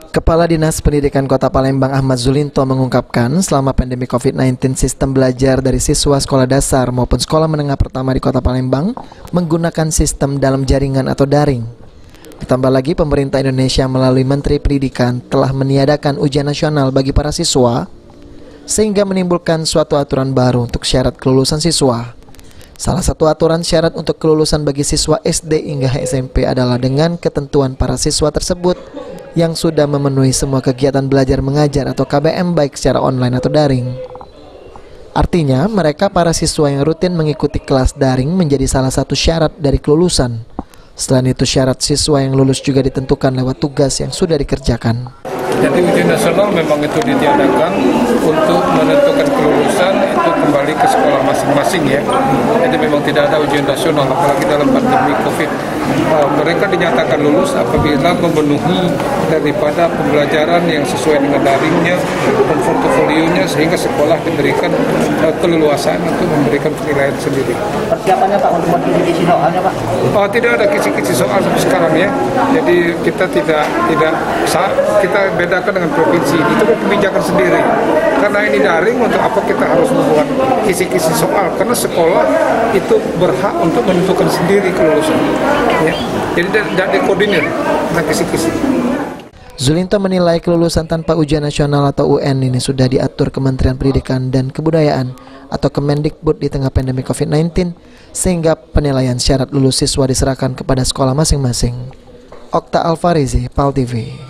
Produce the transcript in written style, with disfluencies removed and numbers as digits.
Kepala Dinas Pendidikan Kota Palembang Ahmad Zulinto mengungkapkan selama pandemi COVID-19 sistem belajar dari siswa sekolah dasar maupun sekolah menengah pertama di Kota Palembang menggunakan sistem dalam jaringan atau daring. Ditambah lagi pemerintah Indonesia melalui Menteri Pendidikan telah meniadakan ujian nasional bagi para siswa sehingga menimbulkan suatu aturan baru untuk syarat kelulusan siswa. Salah satu aturan syarat untuk kelulusan bagi siswa SD hingga SMP adalah dengan ketentuan para siswa tersebut yang sudah memenuhi semua kegiatan belajar mengajar atau KBM baik secara online atau daring. Artinya, mereka para siswa yang rutin mengikuti kelas daring menjadi salah satu syarat dari kelulusan. Selain itu, syarat siswa yang lulus juga ditentukan lewat tugas yang sudah dikerjakan. Jadi ujian nasional memang itu ditiadakan untuk menentukan kelulusan itu kembali ke sekolah masing-masing ya. Jadi memang tidak ada ujian nasional apalagi dalam pandemi COVID. Mereka dinyatakan lulus apabila memenuhi daripada pembelajaran yang sesuai dengan daringnya dan portofolionya sehingga sekolah diberikan keleluasaan untuk memberikan penilaian sendiri. Persiapannya Pak untuk kisi-kisi soalnya Pak? Tidak ada kisi-kisi soal sampai sekarang ya. Jadi kita kita bedakan dengan provinsi, itu kan kebijakan sendiri. Karena ini daring, untuk apa kita harus membuat kisi-kisi soal? Karena sekolah itu berhak untuk menentukan sendiri kelulusan. Ya. Jadi tidak dikoordinir dengan kisi-kisi. Zulinto menilai kelulusan tanpa ujian nasional atau UN ini sudah diatur Kementerian Pendidikan dan Kebudayaan atau Kemendikbud di tengah pandemi COVID-19 sehingga penilaian syarat lulus siswa diserahkan kepada sekolah masing-masing. Okta Alfarizi, PAL TV.